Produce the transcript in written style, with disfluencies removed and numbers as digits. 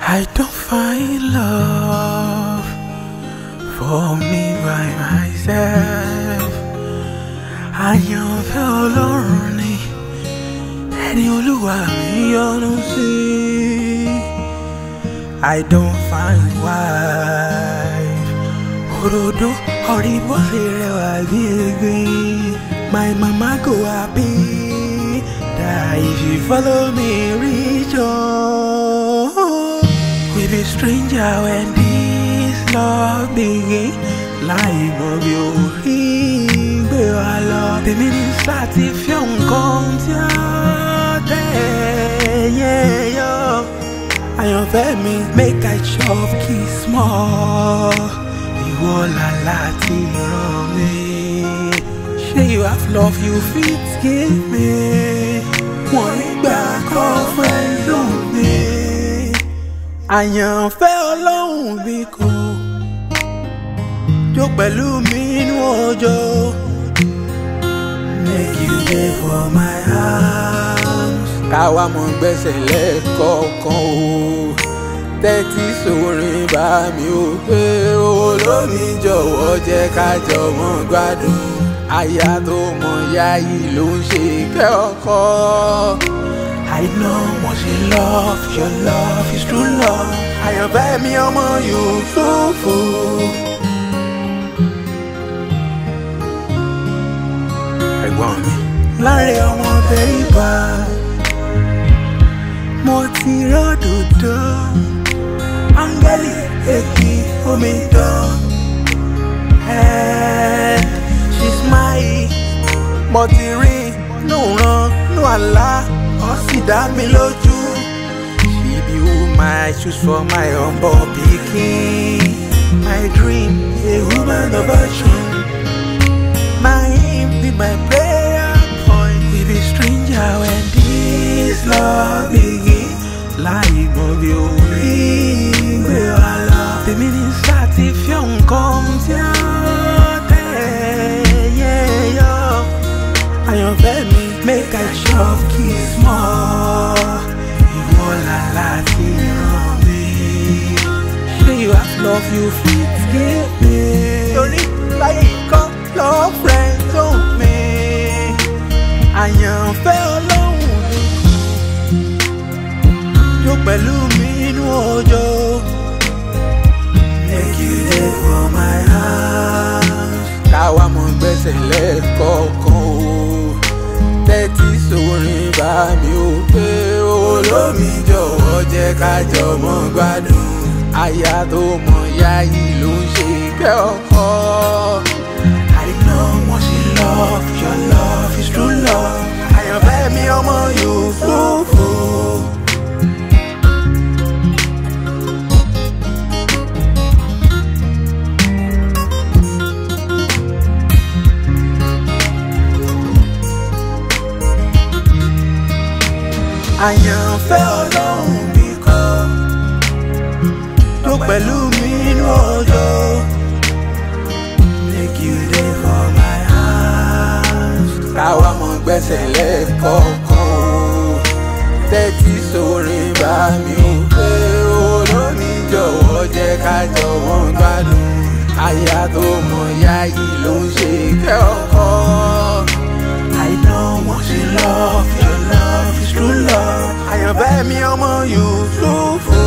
I don't find love for me by myself. Àyànfẹ́ Ọlọ́run ni ẹni Olúwa mi yọ́nú sí. I don't find wife. Òdòdó orí bó ṣe rẹwà bí egbin. My mama go happy that if you follow me reach home. We be stranger when this love begin. Láì mọ̀ bí orí gbé wa lọ. Tèmi ní sátìfíà nǹkan tí a tẹ̀yẹ yọ. Àyànfẹ́ mi make I chop kiss small. Ìwọ làlá ti ràn mí. Ṣé you have love you fit give me? Wọ́n ìgbà kan friend zone mi. Àyànfẹ́ Ọlọ́run bí kò jó pẹ̀lú mi inú òjò. Make you dey for my house. Káwa mọ̀ gbẹ́sẹ̀ lẹ́ẹ̀kọ̀ọ̀kan o. Tẹ́tí sórin bá mi ò pé olómi jọ̀wọ́ jẹ́ ká jọ mọ́ gbádùn. Aya tó mọ yáyì ló ń ṣe kẹ́ ọkọ. I know what you love, your love is true love. Àyànfẹ́ mi ọmọ Yusufu. Ẹ̀gbọ́n mi. Láre ọmọ Tẹríba, mo ti ròdòdó. Áńgẹ́lì èkì omi dán. She's mine. Mo ti rí nù ràn nù àlá. Ó sì dá mi lójú. She be who I choose for my humble pikin. My dream, a woman of action. My aim be my prayer point. We be stranger when this love begin. Láì mọ̀ bí orí gbé wa lọ. Tèmi ní sátìfíà nǹkan tí a tẹ̀yẹ yọ. Àyànfẹ́ mi make I chop kiss small. Ìwọ làlá ti ràn mí. Ṣé you have love you fit give me? Torí láyé ikọ́ love friend zone mi. Àyànfẹ́ Ọlọ́run ni jó pẹ̀lú mi inú òjò. Make you dey for my house. Káwa mọ̀ gbẹ́sẹ̀ lẹ́ẹ̀kọ̀ọ̀kan o. Tẹ́tí sórin bá mi ò pé olómi jọ̀wọ́ jẹ́ ká jọ mọ́ gbádùn. Aya tó mọ yáyì ló ń ṣe kẹ́ ọkọ. I know what you love, your love is true love. Àyànfẹ́ mi ọmọ Yusufu. Àyànfẹ́ Ọlọ́run bí kò tó pẹ̀lú mi inú òjò. Make you dey for my house. Káwa mọ̀ gbẹ́sẹ̀ lẹ́ẹ̀kọ̀ọ̀kan o. Tẹ́tí sórin bá mi ò pé olómi jọ̀wọ́ jẹ́ ká jọ mọ́ gbádùn. Aya tó mọ yáyì ló ń ṣe kẹ́ ọkọ. I know what you love, your love is true love. Àyànfẹ́ mi ọmọ Yusufu.